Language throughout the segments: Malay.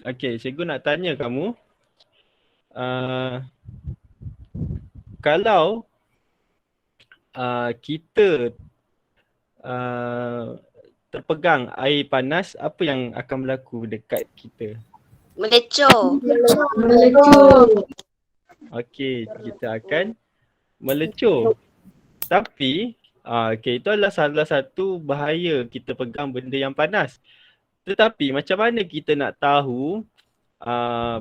Okey, cikgu nak tanya kamu. Kalau kita terpegang air panas, apa yang akan berlaku dekat kita? Melecur. Okey, kita akan melecur. Tapi, okey, itu adalah salah satu bahaya kita pegang benda yang panas. Tetapi macam mana kita nak tahu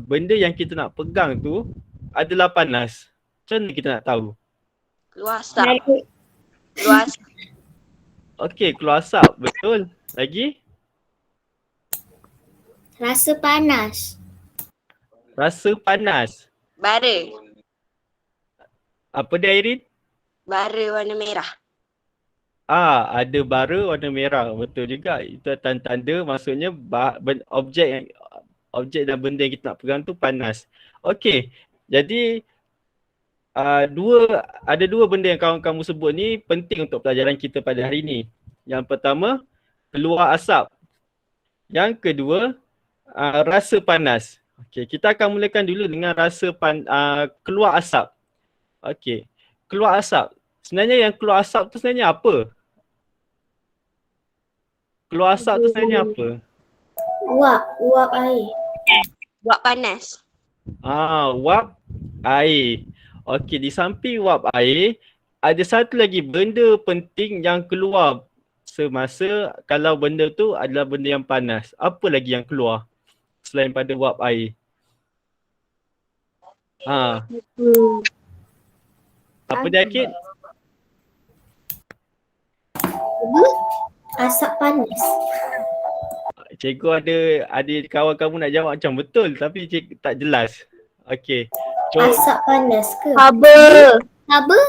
benda yang kita nak pegang tu adalah panas? Macam mana kita nak tahu? Keluar asap. Keluar asap. Okey, keluar asap. Betul. Lagi? Rasa panas. Rasa panas. Bara. Apa dia, Airin? Bara warna merah. Ada bara warna merah. Betul juga. Itu tanda-tanda maksudnya objek dan benda yang kita nak pegang tu panas. Okey. Jadi ada dua benda yang kamu sebut ni penting untuk pelajaran kita pada hari ni. Yang pertama, keluar asap. Yang kedua, rasa panas. Okey, kita akan mulakan dulu dengan keluar asap. Okey. Keluar asap. Sebenarnya yang keluar asap tu sebenarnya apa? Keluar asap tu sebenarnya apa? Uap air. Buat panas. Wap air. Okey, di samping wap air, ada satu lagi benda penting yang keluar semasa kalau benda tu adalah benda yang panas. Apa lagi yang keluar selain pada wap air? Apa dia, Akid? Asap panas. Cikgu ada kawan kamu nak jawab macam betul tapi cikgu tak jelas. Okey. Asap panas ke? Haba. Haba?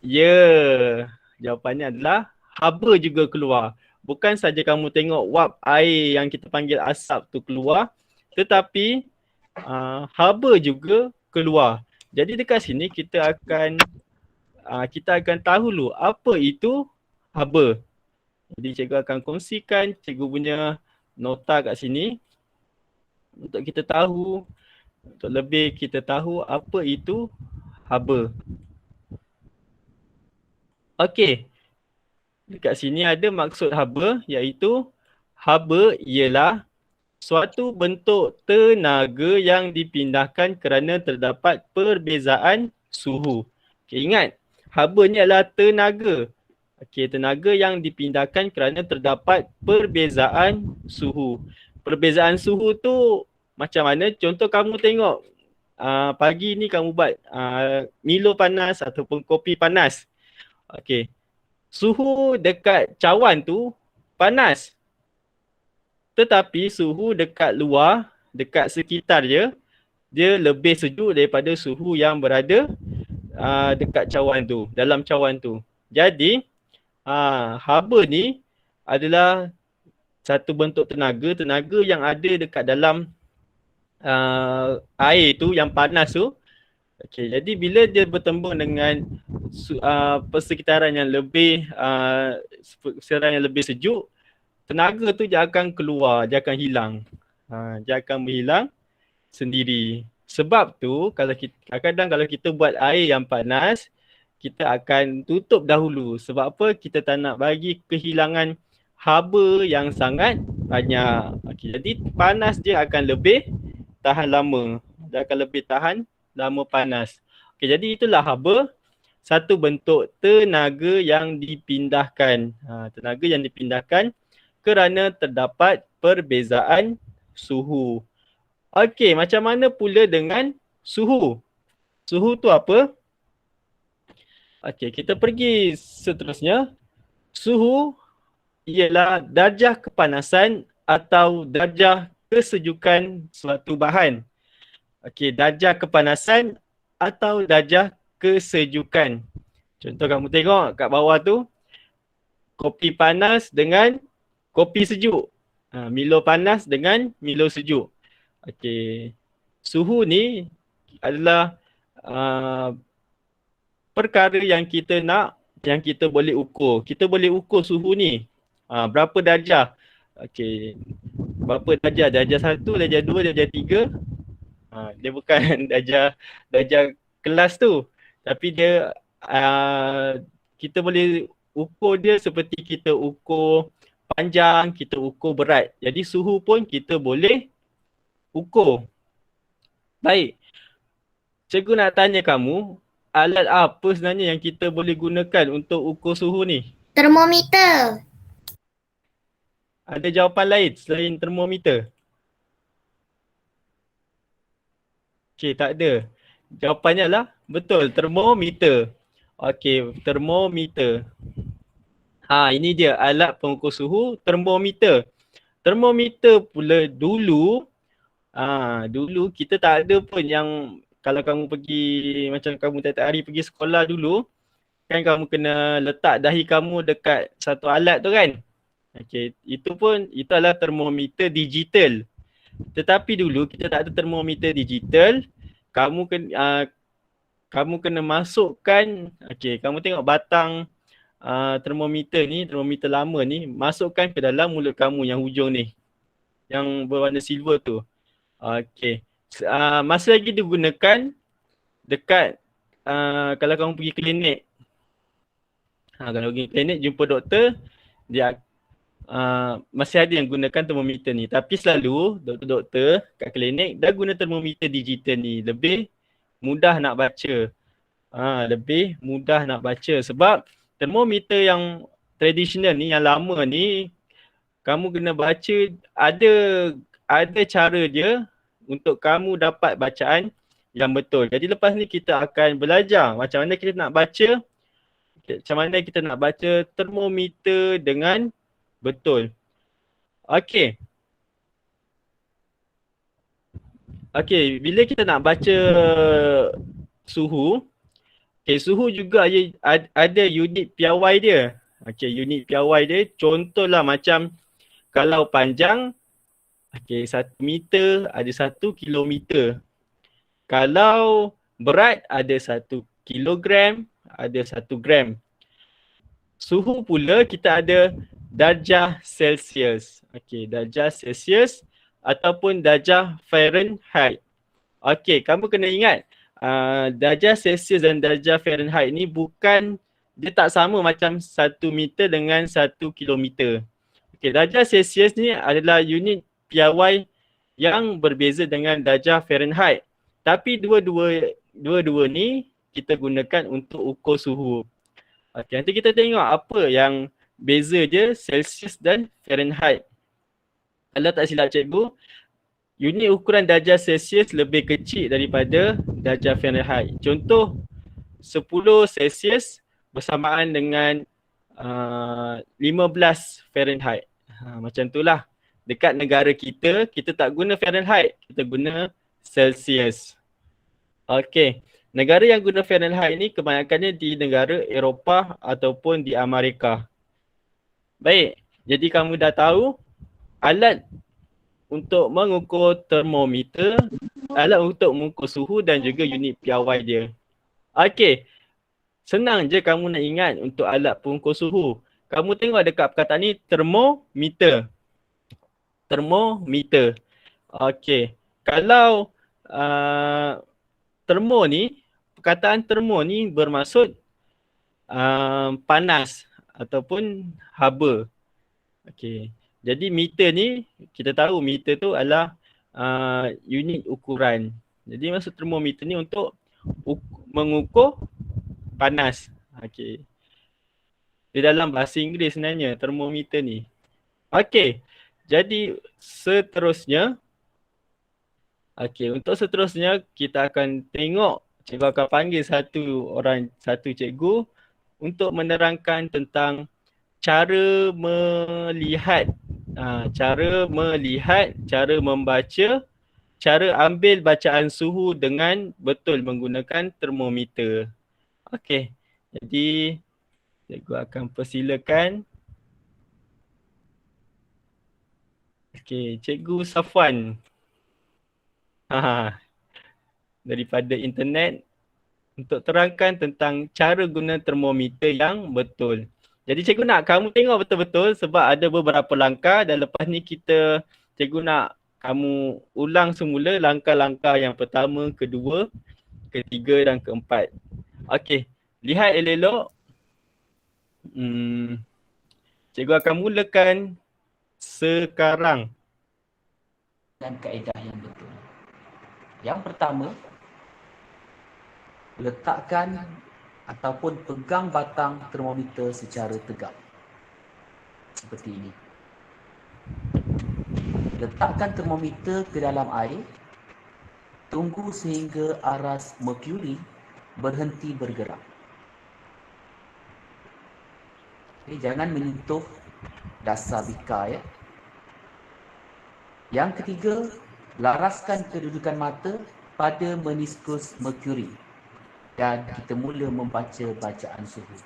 Ya. Jawapannya adalah haba juga keluar. Bukan saja kamu tengok wap air yang kita panggil asap tu keluar, tetapi haba juga keluar. Jadi dekat sini kita akan tahu dulu apa itu haba. Jadi cikgu akan kongsikan cikgu punya nota kat sini untuk kita tahu, untuk lebih kita tahu apa itu haba. Okey. Dekat sini ada maksud haba, iaitu haba ialah suatu bentuk tenaga yang dipindahkan kerana terdapat perbezaan suhu. Okey, ingat, haba ni adalah tenaga. Okey, tenaga yang dipindahkan kerana terdapat perbezaan suhu. Perbezaan suhu tu macam mana? Contoh kamu tengok pagi ni kamu buat Milo panas ataupun kopi panas. Okey. Suhu dekat cawan tu panas. Tetapi suhu dekat luar, dekat sekitar dia lebih sejuk daripada suhu yang berada dekat cawan tu, dalam cawan tu. Jadi haba ni adalah satu bentuk tenaga yang ada dekat dalam air tu yang panas tu. Okey, jadi bila dia bertembung dengan persekitaran yang lebih sejuk, tenaga tu dia akan keluar, dia akan hilang. Dia akan menghilang sendiri. Sebab tu kadang-kadang kalau kita buat air yang panas, kita akan tutup dahulu. Sebab apa? Kita tak nak bagi kehilangan haba yang sangat banyak. Okey, jadi panas dia akan lebih tahan lama. Dia akan lebih tahan lama panas. Okey, jadi itulah haba, satu bentuk tenaga yang dipindahkan. Tenaga yang dipindahkan kerana terdapat perbezaan suhu. Okey, macam mana pula dengan suhu? Suhu tu apa? Okey, kita pergi seterusnya. Suhu ialah darjah kepanasan atau darjah kesejukan suatu bahan. Okey, darjah kepanasan atau darjah kesejukan. Contoh kamu tengok kat bawah tu, kopi panas dengan kopi sejuk. Milo panas dengan Milo sejuk. Okey, suhu ni adalah perkara yang kita nak, yang kita boleh ukur. Kita boleh ukur suhu ni. Berapa darjah. Okey. berapa darjah? Darjah 1, darjah 2, darjah 3. Dia bukan darjah kelas tu. Tapi dia kita boleh ukur dia seperti kita ukur panjang, kita ukur berat. Jadi suhu pun kita boleh ukur. Baik. Cikgu nak tanya kamu, alat apa sebenarnya yang kita boleh gunakan untuk ukur suhu ni? Termometer. Ada jawapan lain selain termometer? Okey, tak ada. Jawapannya adalah betul, termometer. Okey, termometer. Ini dia alat pengukur suhu, termometer. Termometer pula dulu kita tak ada pun yang kalau kamu pergi macam kamu tiap-tiap hari pergi sekolah dulu, kan kamu kena letak dahi kamu dekat satu alat tu kan. Okey, itu adalah termometer digital. Tetapi dulu kita tak ada termometer digital. Kamu kena masukkan, okey, kamu tengok batang termometer ni, termometer lama ni, masukkan ke dalam mulut kamu yang hujung ni. Yang berwarna silver tu. Okey. Masa lagi digunakan dekat kalau kamu pergi klinik. Kalau pergi klinik jumpa doktor, dia masih ada yang gunakan termometer ni. Tapi selalu doktor-doktor kat klinik dah guna termometer digital ni. Lebih mudah nak baca. Lebih mudah nak baca sebab termometer yang tradisional ni, yang lama ni, kamu kena baca, ada cara dia untuk kamu dapat bacaan yang betul. Jadi lepas ni kita akan belajar macam mana kita nak baca termometer dengan betul. Okey. Okey, bila kita nak baca suhu, suhu juga ada unit piawai dia. Okey, unit piawai dia contohlah macam kalau panjang, 1 meter ada 1 kilometer. Kalau berat ada 1 kilogram, ada 1 gram. Suhu pula kita ada darjah Celsius. Darjah Celsius ataupun darjah Fahrenheit. Kamu kena ingat darjah Celsius dan darjah Fahrenheit ni dia tak sama macam 1 meter dengan 1 kilometer. Darjah Celsius ni adalah unit piawai yang berbeza dengan darjah Fahrenheit. Tapi dua-dua ni kita gunakan untuk ukur suhu. Nanti kita tengok apa yang beza dia Celsius dan Fahrenheit. Kalau tak silap cikgu, unit ukuran darjah Celsius lebih kecil daripada darjah Fahrenheit. Contoh 10 Celsius bersamaan dengan 15 Fahrenheit. Macam itulah. Dekat negara kita tak guna Fahrenheit, kita guna Celsius. Negara yang guna Fahrenheit ni kebanyakannya di negara Eropah ataupun di Amerika. Baik, jadi kamu dah tahu alat untuk mengukur termometer, alat untuk mengukur suhu dan juga unit piawai dia. Senang je kamu nak ingat untuk alat pengukur suhu. Kamu tengok dekat perkataan ni termometer. Termometer. Kalau termo ni, perkataan termo ni bermaksud panas ataupun haba. Jadi meter ni, kita tahu meter tu adalah unit ukuran. Jadi maksud termometer ni untuk mengukur panas. Di dalam bahasa Inggeris sebenarnya termometer ni. Jadi seterusnya, untuk seterusnya kita akan tengok, cikgu akan panggil satu cikgu untuk menerangkan tentang cara melihat, cara membaca, cara ambil bacaan suhu dengan betul menggunakan termometer. Jadi cikgu akan persilakan. Cikgu Safwan. Daripada internet untuk terangkan tentang cara guna termometer yang betul. Jadi cikgu nak kamu tengok betul-betul sebab ada beberapa langkah dan lepas ni kita Cikgu nak kamu ulang semula langkah-langkah yang pertama, kedua, ketiga dan keempat. Okey, lihat elok-elok. Cikgu akan mulakan sekarang. Dan kaedah yang betul. Yang pertama, letakkan ataupun pegang batang termometer secara tegak. Seperti ini. Letakkan termometer ke dalam air. Tunggu sehingga aras merkuri berhenti bergerak. Okay, jangan menyentuh dasar bika ya. Yang ketiga, laraskan kedudukan mata pada meniskus merkuri dan kita mula membaca bacaan suhu.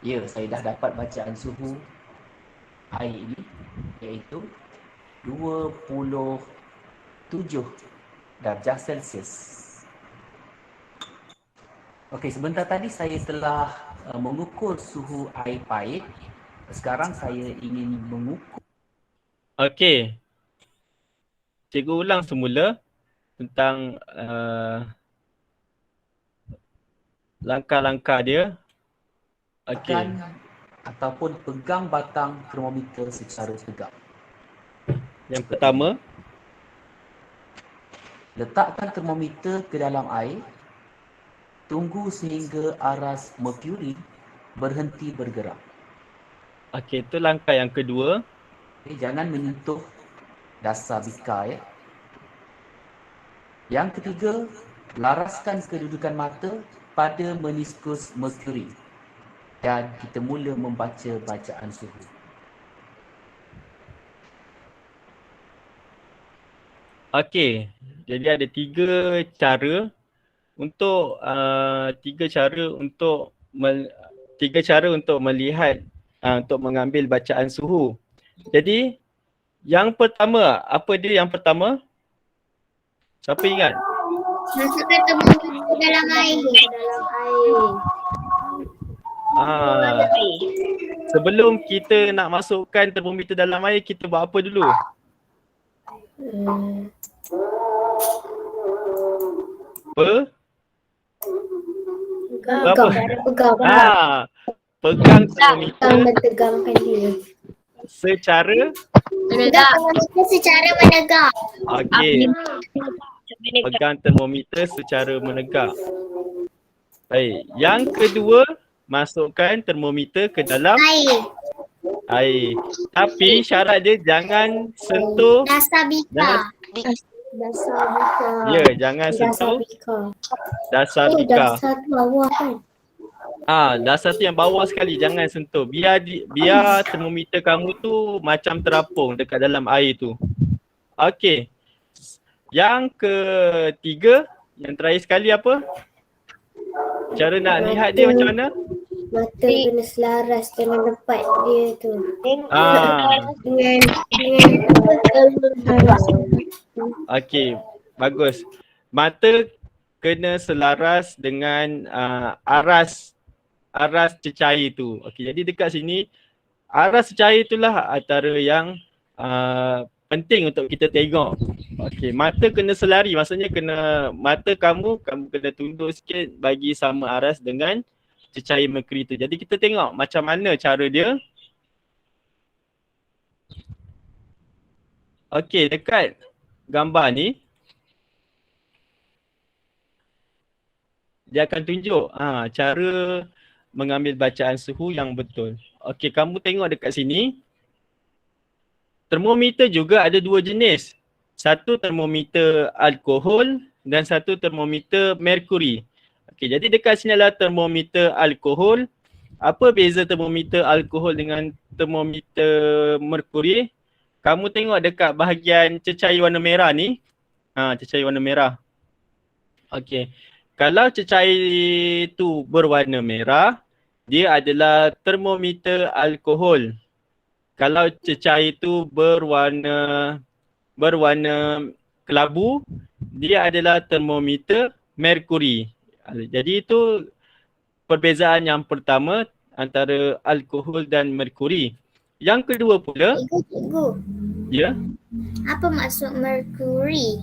Ya, saya dah dapat bacaan suhu air ini iaitu 27 darjah Celsius. Okey, sebentar tadi saya telah mengukur suhu air pahit. Sekarang saya ingin mengukur. Okey. Cikgu ulang semula tentang langkah-langkah dia. Okey. Ataupun pegang batang termometer secara tegak. Yang pertama, letakkan termometer ke dalam air. Tunggu sehingga aras merkuri berhenti bergerak. okey, itu langkah yang kedua. Okay, jangan menyentuh dasar bika ya. Yang ketiga, laraskan kedudukan mata pada meniskus merkuri dan kita mula membaca bacaan suhu. Okey, jadi ada tiga cara untuk melihat untuk mengambil bacaan suhu. Jadi yang pertama, apa dia yang pertama? Siapa ingat? Masukkan termometer ke dalam air. Sebelum kita nak masukkan termometer dalam air, kita buat apa dulu? Pegang. Pegang termometer Tegangkan dia. secara Pegang termometer secara menegak. okey. Pegang termometer secara menegak. Baik, yang kedua, masukkan termometer ke dalam air. Tapi syarat dia jangan sentuh Dasar bika. ya, jangan sentuh dasar Oh, bika. dasar tu bawah kan. Dasar tu yang bawah sekali jangan sentuh. Biar termometer kamu tu macam terapung dekat dalam air tu. Okey. Yang ketiga, yang terakhir sekali apa? Cara nak lihat dia macam mana? Mata kena selaras dengan tempat dia tu. Dengan Okey, bagus. Mata kena selaras dengan aras cecair tu. Okey, jadi dekat sini aras cecair itulah antara yang penting untuk kita tengok. Okey, mata kena selari, maksudnya mata kamu kena tunduk sikit bagi sama aras dengan cecair merkuri tu. Jadi kita tengok macam mana cara dia. Okey, dekat gambar ni dia akan tunjuk cara mengambil bacaan suhu yang betul. Okey, kamu tengok dekat sini. Termometer juga ada dua jenis. Satu termometer alkohol dan satu termometer merkuri. Okey, jadi dekat sini adalah termometer alkohol. Apa beza termometer alkohol dengan termometer merkuri? Kamu tengok dekat bahagian cecair warna merah ni. Cecair warna merah. Okey. Kalau cecair tu berwarna merah, dia adalah termometer alkohol. Kalau cecair itu berwarna kelabu, dia adalah termometer merkuri. Jadi itu perbezaan yang pertama antara alkohol dan merkuri. Yang kedua pula, Cikgu, ya. apa maksud mercury?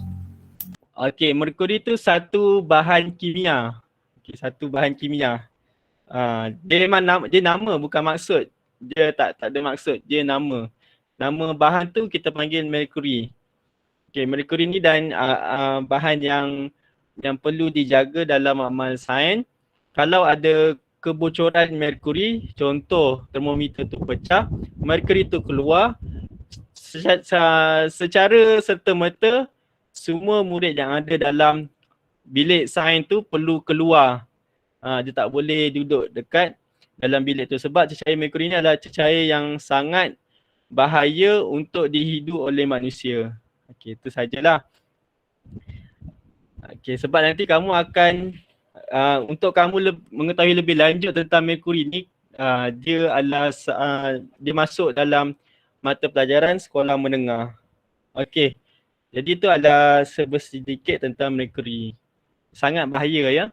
Okey, merkuri tu satu bahan kimia. Okey, satu bahan kimia. Dia memang nama bukan maksud. Dia tak ada maksud, dia nama. Nama bahan tu kita panggil merkuri. Okey, merkuri ni dan bahan yang perlu dijaga dalam amal sains. Kalau ada kebocoran merkuri, contoh termometer tu pecah, merkuri tu keluar, secara serta-merta semua murid yang ada dalam bilik sains tu perlu keluar. Dia tak boleh duduk dekat dalam bilik tu sebab cecair merkuri ni adalah cecair yang sangat bahaya untuk dihidup oleh manusia. Okey, itu sajalah. Okey, sebab nanti kamu akan untuk kamu mengetahui lebih lanjut tentang merkuri ni, dia adalah dia masuk dalam mata pelajaran sekolah menengah. Okey. Jadi itu adalah sedikit tentang merkuri. Sangat bahaya ya.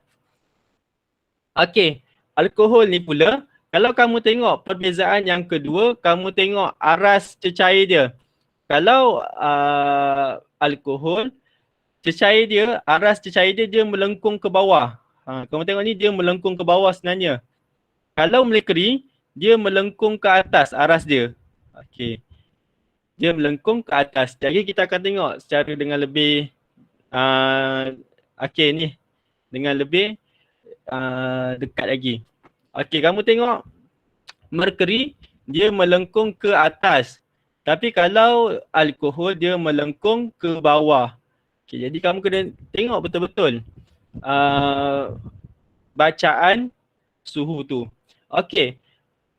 Okey, alkohol ni pula, kalau kamu tengok perbezaan yang kedua, kamu tengok aras cecair dia. Kalau alkohol, cecair dia, aras cecair dia melengkung ke bawah. Kamu tengok ni dia melengkung ke bawah sebenarnya. Kalau merkuri, dia melengkung ke atas aras dia. Okey. Dia melengkung ke atas. Jadi kita akan tengok secara dengan lebih okey ni. Dengan lebih dekat lagi. Okey, kamu tengok merkuri dia melengkung ke atas. Tapi kalau alkohol dia melengkung ke bawah. Okey, jadi kamu kena tengok betul-betul bacaan suhu tu. Okey.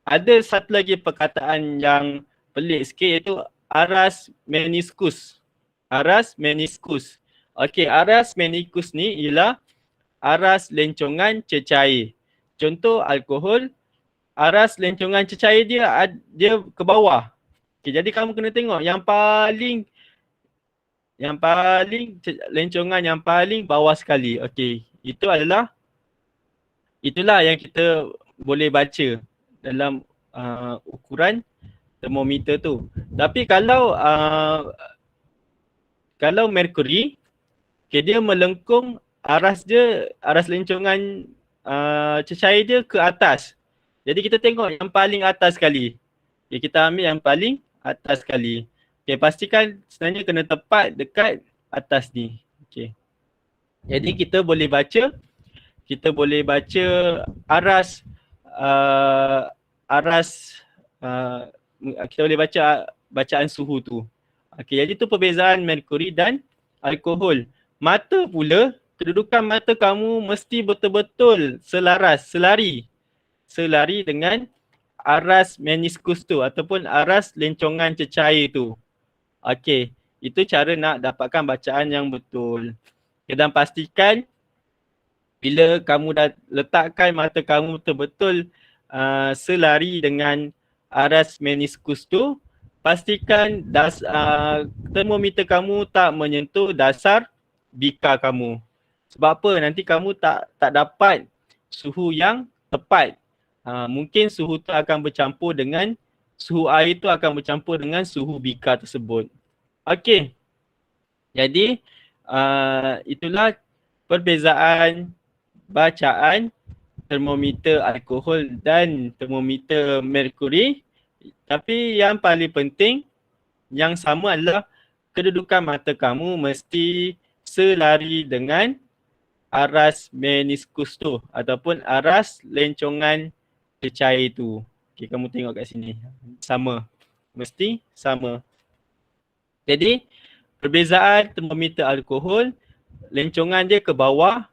Ada satu lagi perkataan yang pelik sikit iaitu aras meniskus. Aras meniskus. Okey, aras meniskus ni ialah aras lencongan cecair. Contoh alkohol, aras lencongan cecair dia ke bawah. Okey, jadi kamu kena tengok yang paling lencongan yang paling bawah sekali. Okey, itulah yang kita boleh baca dalam ukuran termometer tu. Tapi kalau merkuri, okay, dia melengkung aras lencongan cecair dia ke atas. Jadi kita tengok yang paling atas sekali. Okay, kita ambil yang paling atas sekali. Okay, pastikan sebenarnya kena tepat dekat atas ni. Okay. Jadi kita boleh baca kita boleh baca bacaan suhu tu. Okey, jadi tu perbezaan merkuri dan alkohol. Mata pula, kedudukan mata kamu mesti betul-betul selari dengan aras meniskus tu ataupun aras lencongan cecair tu. Okey, itu cara nak dapatkan bacaan yang betul. Okay, dan pastikan bila kamu dah letakkan mata kamu betul-betul selari dengan aras meniskus tu, pastikan termometer kamu tak menyentuh dasar bika kamu. Sebab apa? Nanti kamu tak dapat suhu yang tepat. Mungkin suhu tu akan bercampur dengan suhu air tu akan bercampur dengan suhu bika tersebut. Okey. Jadi itulah perbezaan bacaan termometer alkohol dan termometer merkuri. Tapi yang paling penting, yang sama adalah kedudukan mata kamu mesti selari dengan aras meniskus tu ataupun aras lencongan cecair tu. Okay, kamu tengok kat sini. Sama. Mesti sama. Jadi, perbezaan termometer alkohol, lencongan dia ke bawah.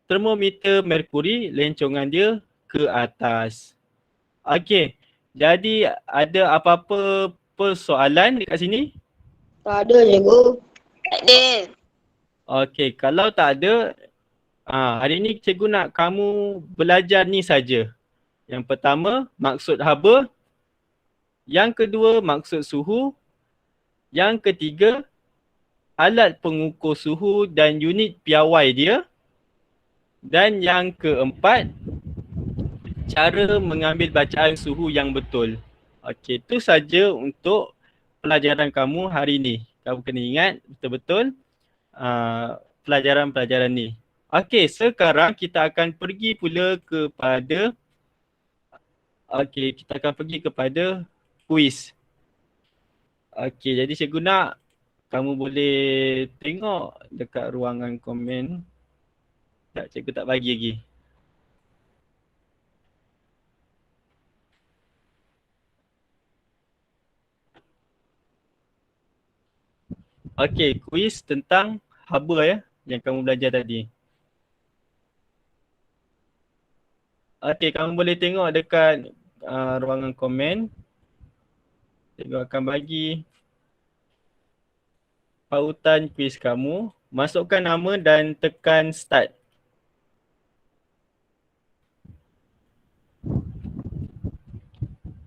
Termometer merkuri, lencongan dia ke atas. Okey. Jadi ada apa-apa persoalan dekat sini? Tak ada cikgu. Tak ada. Okey, kalau tak ada, hari ni cikgu nak kamu belajar ni saja. Yang pertama, maksud haba. Yang kedua, maksud suhu. Yang ketiga, alat pengukur suhu dan unit piawai dia. Dan yang keempat, cara mengambil bacaan suhu yang betul. Okey, itu saja untuk pelajaran kamu hari ni. Kamu kena ingat betul-betul pelajaran-pelajaran ni. Okey, sekarang kita akan pergi pula kepada kuis. Okey, jadi cikgu nak kamu boleh tengok dekat ruangan komen. Tak, cikgu tak bagi lagi. Okey, kuis tentang haba ya yang kamu belajar tadi. Okey, kamu boleh tengok dekat ruangan komen. Cikgu akan bagi pautan kuis kamu. Masukkan nama dan tekan start.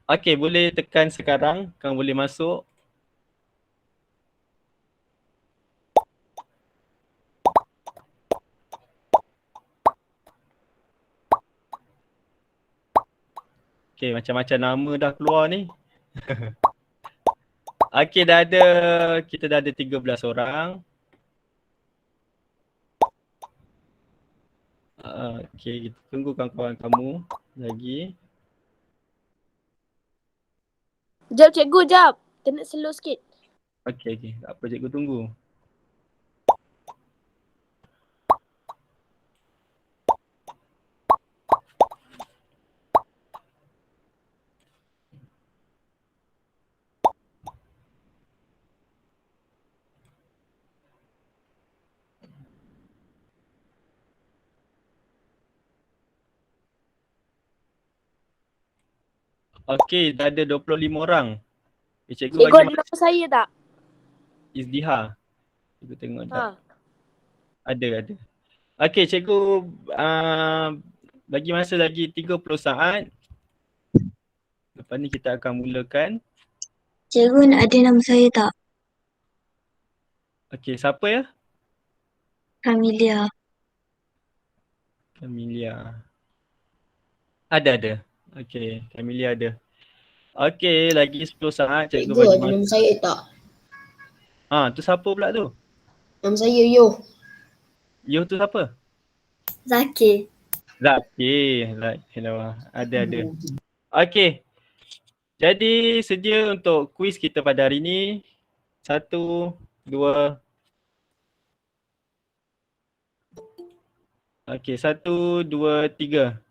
Okey, boleh tekan sekarang. Kamu boleh masuk. Okey, macam-macam nama dah keluar ni. Okey, kita dah ada 13 orang. Okey, kita tunggu kawan-kawan kamu lagi. Jap cikgu, jap. Kena slow sikit. Okey. Tak apa, cikgu tunggu. Okey, dah ada 25 orang. Cikgu Cikgu bagi ada nama saya tak? Izdiha. Cikgu tengok tak? Ha. Ada. Okey, cikgu bagi masa lagi 30 saat. Lepas ni kita akan mulakan. Cikgu nak ada nama saya tak? Okey, siapa ya? Kamilia. Kamilia. Ada. Okey, Kamilia ada. Okey, lagi 10 saat cikgu Cikgu bagi ada masa. nama saya tak? Tu siapa pula tu? Nama saya Yo. Yo tu siapa? Zakir. Zakir. Ada. Okey. Jadi sedia untuk kuis kita pada hari ni. 1, 2. Okey, 1, 2, 3.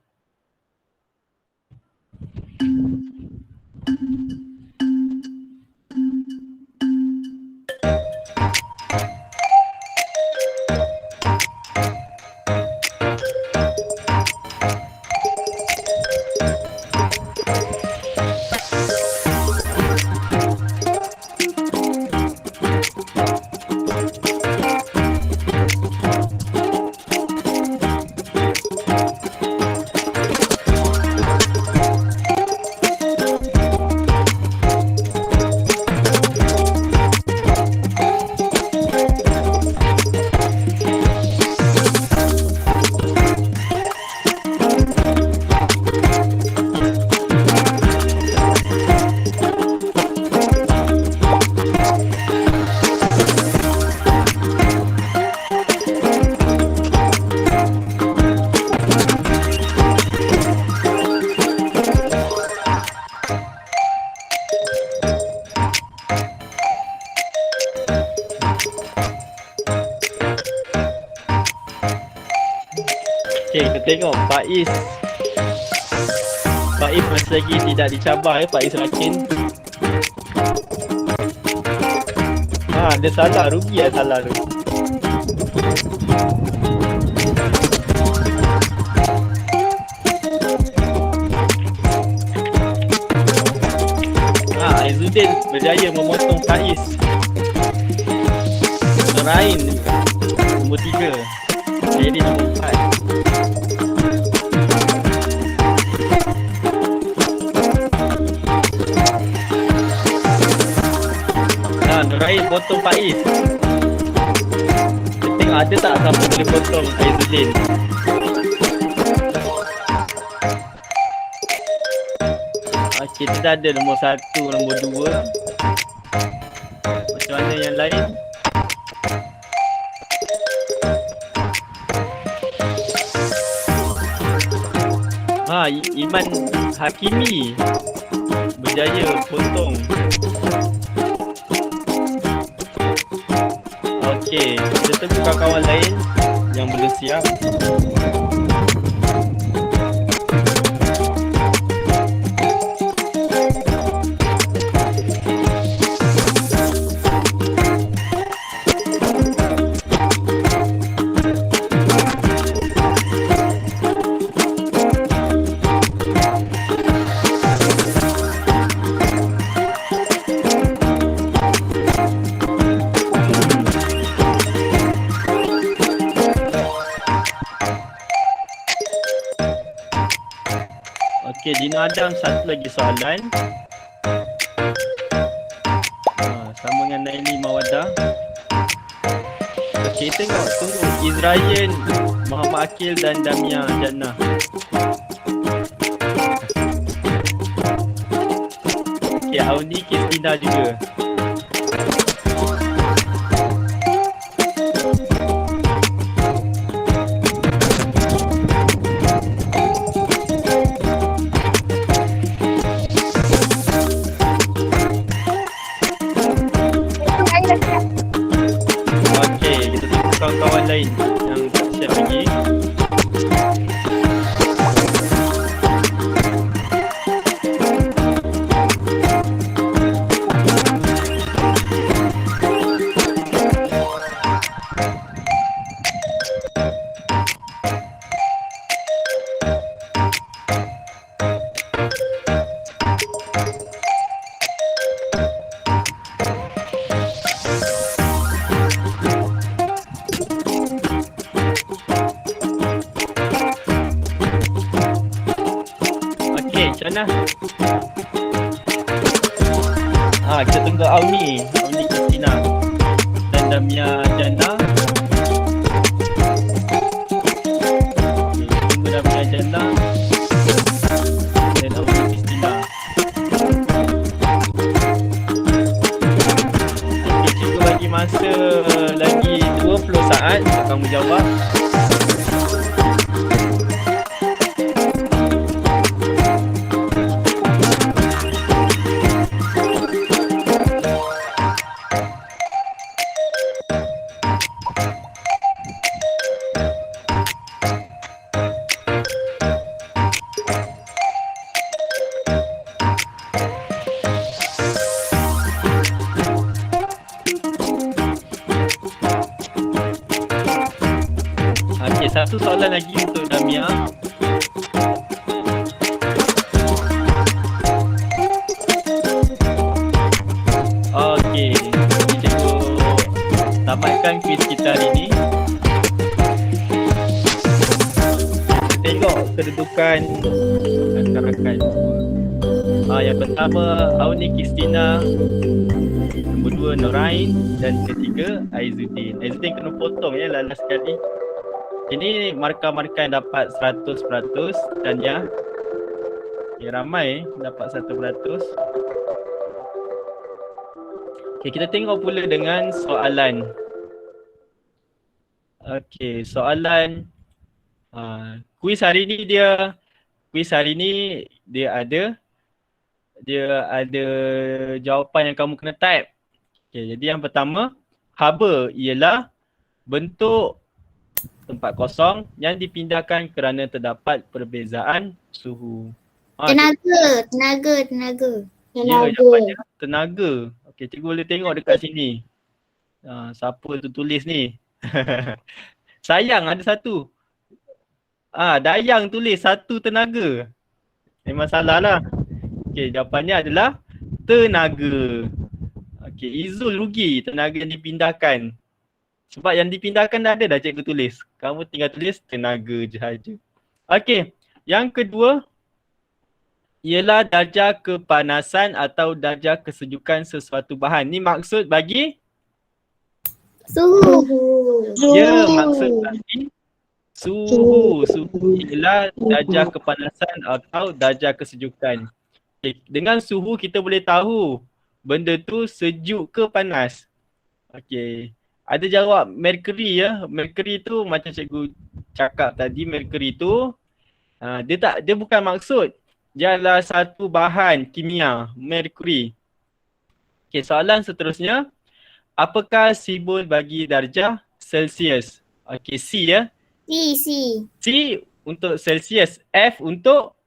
Okey, kita tengok Faiz. Faiz masih lagi tidak dicabar ya, Faiz Rakin. Dia salah, rugi lah salah tu. Aizuddin berjaya memotong Faiz. Nurain nombor 3. Jadi nombor 4. Nurain potong Faiz. Kita tengok ada tak siapa boleh potong Aizuddin. Kita dah ada nombor 1, nombor 2. Macam mana yang lain? Iman Hakimi berjaya potong. Okey, kita tunggu kawan-kawan lain yang belum siap. Okey, Dina Adam satu lagi soalan. Sama dengan Naili Mawadah. Okey, tengok tunggu Izrayan, Muhammad Akil dan Damia Jannah. Okey, Auni Kristina juga. Kawan-kawan lain yang tak siap lagi. Kita tunggu Auni Kristina dan Damia Jannah. Tunggu Damia Jannah dan Auni Kristina. Cikgu bagi masa lagi 20 saat untuk kamu jawab. Satu soalan lagi untuk Damia. Okey, cikgu tamatkan kuis kita hari ini. Tengok kedudukan rakan-rakan. Yang pertama Auni Kristina, nombor 2 Norain dan ketiga Aizuddin. Aizuddin kena potong ya last sekali. Ini markah-markah yang dapat 100% dan ya ramai dapat 100%. Okey, kita tengok pula dengan soalan. Okey, soalan kuis hari ni dia ada jawapan yang kamu kena type. Okey, jadi yang pertama, haba ialah bentuk tempat kosong yang dipindahkan kerana terdapat perbezaan suhu. Tenaga. Ya, jawapannya tenaga. Okey, cikgu boleh tengok dekat sini. Siapa tu tulis ni? Sayang ada satu. Dayang tulis 1 tenaga. Memang salah lah. Okey, jawapannya adalah tenaga. Okey, Izul rugi tenaga yang dipindahkan. Sebab yang dipindahkan dah ada dah cikgu tulis. Kamu tinggal tulis tenaga je saja. Okey, yang kedua ialah darjah kepanasan atau darjah kesejukan sesuatu bahan. Ni maksud bagi? Suhu. Ya, maksud bagi suhu. Suhu ialah darjah kepanasan atau darjah kesejukan. Okay. Dengan suhu kita boleh tahu benda tu sejuk ke panas. Okey. Ada jawab merkuri ya. Merkuri tu macam cikgu cakap tadi, merkuri tu dia bukan maksud dia adalah satu bahan kimia, merkuri. Okey, soalan seterusnya, apakah simbol bagi darjah Celsius? Okey, C ya. C. C untuk Celsius, F untuk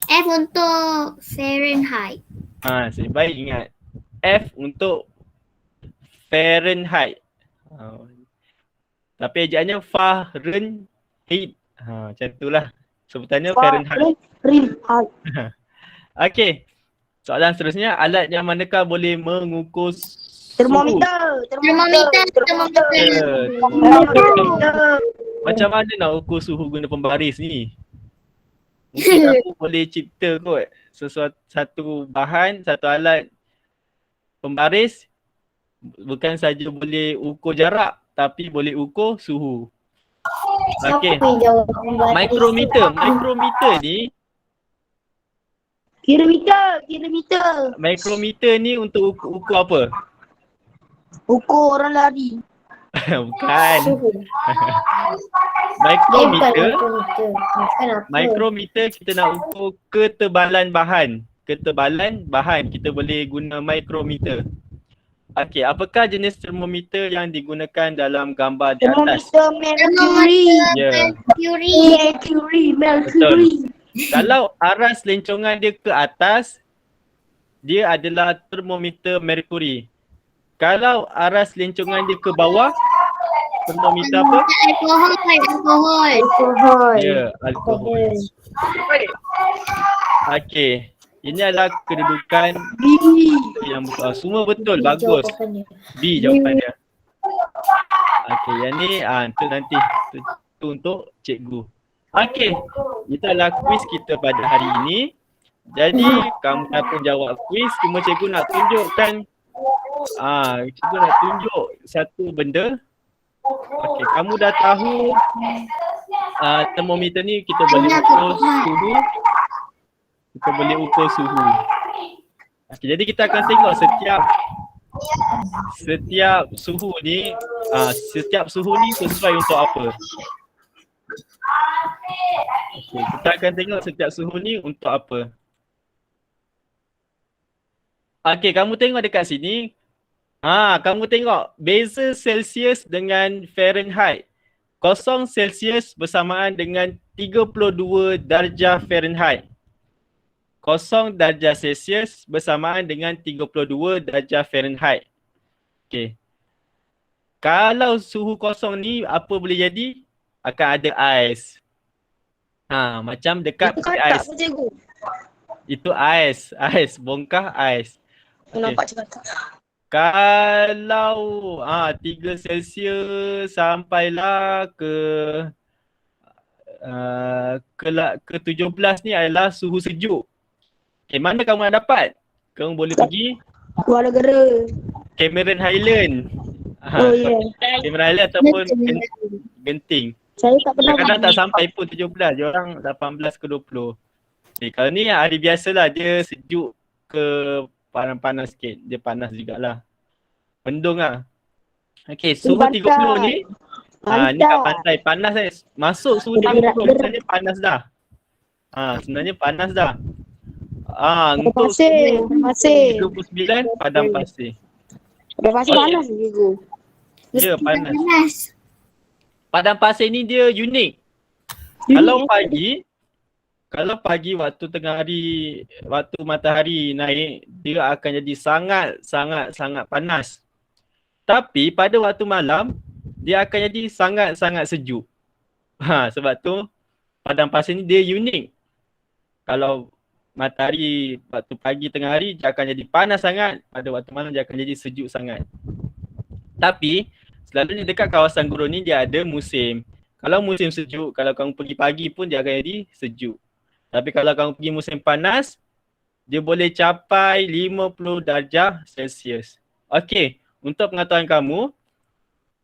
F untuk Fahrenheit. saya baik ingat. F untuk Fahrenheit. Tapi ejaannya Fahrenheit. Macam itulah. Sebutannya Fahrenheit. Okey. Soalan seterusnya, alat yang manakah boleh mengukur suhu? Termometer. Macam mana nak ukur suhu guna pembaris ni? Mungkin aku boleh cipta kot satu bahan, satu alat pembaris, bukan saja boleh ukur jarak tapi boleh ukur suhu. Okey. Siapa yang jawab pembaris? Mikrometer ni, Kilometer. mikrometer ni untuk ukur apa? Ukur orang lari. Bukan. Suhu. Mikrometer, Bukan apa. mikrometer kita nak ukur ketebalan bahan. Ketebalan bahan kita boleh guna mikrometer. Okey, apakah jenis termometer yang digunakan dalam gambar di atas? Mercury. Ya, Mercury. kalau aras lencongan dia ke atas, dia adalah termometer merkuri. Kalau aras lencongan dia ke bawah, termometer apa? Alkohol. Ya, alkohol. Okey, ini adalah kedudukan yang semua betul, bagus. B jawapannya. Okey, yang ni untuk nanti tu untuk cikgu. Okey, itu adalah kuis kita pada hari ini. Jadi kamu dah pun jawab kuis, cuma cikgu nak tunjukkan cikgu nak tunjuk satu benda. Okey, kamu dah tahu termometer ni kita boleh ukur suhu. Kita boleh ukur suhu. Okey, jadi kita akan tengok setiap suhu ni sesuai untuk apa. Okey, kita akan tengok setiap suhu ni untuk apa. Okey, kamu tengok dekat sini. Kamu tengok beza Celsius dengan Fahrenheit. 0 Celsius bersamaan dengan 32 darjah Fahrenheit. 0 darjah Celsius bersamaan dengan 32 darjah Fahrenheit. Okey. Kalau suhu kosong ni apa boleh jadi? Akan ada ais. Macam dekat ais. Itu ais, bongkah ais. Nampak cakap. Kalau 3 Celsius sampailah ke 17 ni adalah suhu sejuk. Okay, mana kamu nak dapat? Kamu boleh pergi Luar negara. Cameron Highland. Cameron Highland ataupun Genting. Saya tak pernah. Kadang-kadang tak sampai pun 17, dia orang 18 ke 20. Okay, kalau ni hari biasa lah, dia sejuk ke panas-panas sikit. Dia panas jugalah. Mendung lah. Okay, suhu 30 ni ni kat pantai. Panas kan? Masuk suhu 30 sebenarnya panas dah. Sebenarnya panas dah. Untuk suhu 39 padang pasir. Padang pasir panas cikgu. Ya, panas. Padang pasir ni dia unik. Kalau pagi waktu tengah hari, waktu matahari naik, dia akan jadi sangat panas. Tapi pada waktu malam, dia akan jadi sangat sejuk. Sebab tu padang pasir ni dia unik. Kalau matahari waktu pagi tengah hari, dia akan jadi panas sangat. Pada waktu malam dia akan jadi sejuk sangat. Tapi selalunya dekat kawasan gurun ni dia ada musim. Kalau musim sejuk, kalau kamu pergi pagi pun dia akan jadi sejuk. Tapi kalau kamu pergi musim panas, dia boleh capai 50 darjah Celsius. Okey, untuk pengetahuan kamu,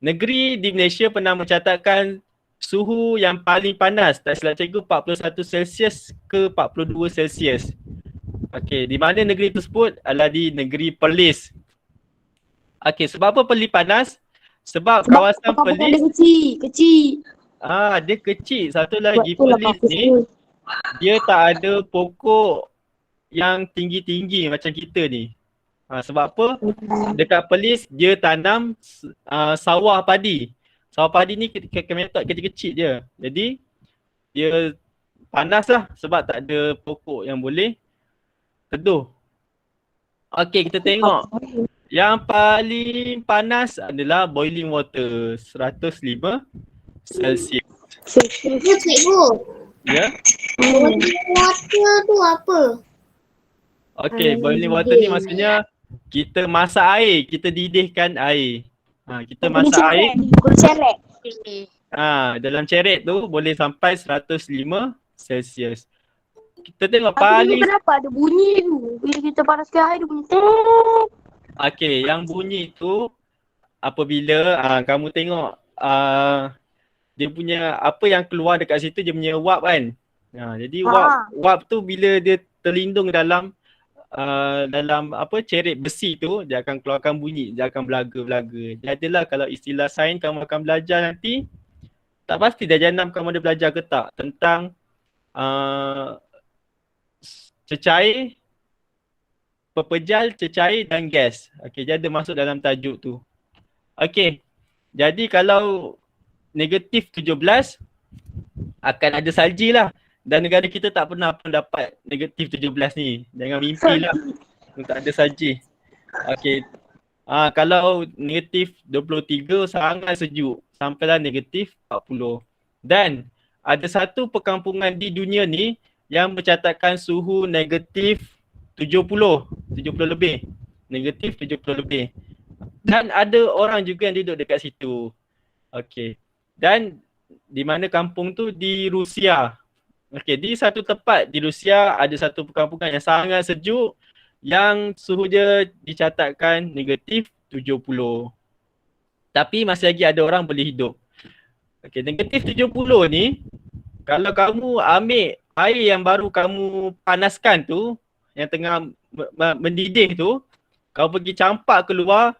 negeri di Malaysia pernah mencatatkan suhu yang paling panas, tak silap cikgu, 41 Celsius ke 42 Celsius. Okey, di mana negeri tersebut? Adalah di negeri Perlis. Okey, sebab apa Perlis panas? Sebab kawasan Pekapukan dia Perlis kecil. dia kecil. Satu Sebab lagi tu lah Perlis panas ni tu. dia tak ada pokok yang tinggi-tinggi macam kita ni. Sebab apa? Dekat Perlis dia tanam sawah padi. Sawah padi ni kemetot kecil-kecil je. Jadi dia panas lah sebab tak ada pokok yang boleh teduh. Okey, kita tengok. Yang paling panas adalah boiling water 105 Celsius. Ya cikgu. Ya. Boiling water tu apa? Okey, boiling water ni maksudnya kita masak air, kita didihkan air. Kita masak air. Guna cerek. Dalam ceret tu boleh sampai 105 Celsius. Kita tengok Tapi paling dulu kenapa ada bunyi tu? Bila kita panaskan air dia bunyi. okey, yang bunyi tu apabila kamu tengok dia punya apa yang keluar dekat situ dia punya wap kan. Jadi wap tu bila dia terlindung dalam ceret besi tu dia akan keluarkan bunyi, dia akan belaga-belaga. Jadilah kalau istilah sains kamu akan belajar nanti, tak pasti darjah 6 kamu ada belajar ke tak tentang cecair, pepejal, cecair dan gas. Okey, dia ada masuk dalam tajuk tu. Okey. Jadi kalau negatif 17 akan ada salji lah. Dan negara kita tak pernah pun dapat negatif 17 ni. Jangan mimpi lah. Tak ada salji. Okey. Kalau negatif 23 sangat sejuk. Sampailah negatif 40. Dan ada satu perkampungan di dunia ni yang mencatatkan suhu negatif 70 lebih. Negatif 70 lebih. Dan ada orang juga yang duduk dekat situ. Okey. Dan di mana kampung tu? Di Rusia. Okey, di satu tempat di Rusia ada satu perkampungan yang sangat sejuk yang suhu dia dicatatkan negatif 70. Tapi masih lagi ada orang boleh hidup. Okey, negatif 70 ni kalau kamu ambil air yang baru kamu panaskan tu, yang tengah mendidih tu, kau pergi campak keluar,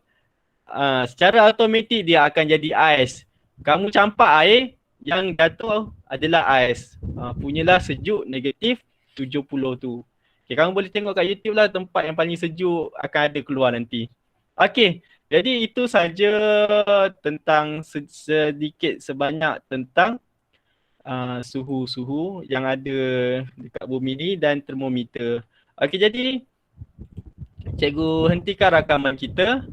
secara automatik dia akan jadi ais. Kamu campak air, yang jatuh adalah ais. Punyalah sejuk negatif 70 tu. Okay, kamu boleh tengok kat YouTube lah tempat yang paling sejuk akan ada keluar nanti. Okay, jadi itu saja tentang sedikit sebanyak tentang suhu-suhu yang ada dekat bumi ni dan termometer. Okay, jadi cikgu hentikan rakaman kita.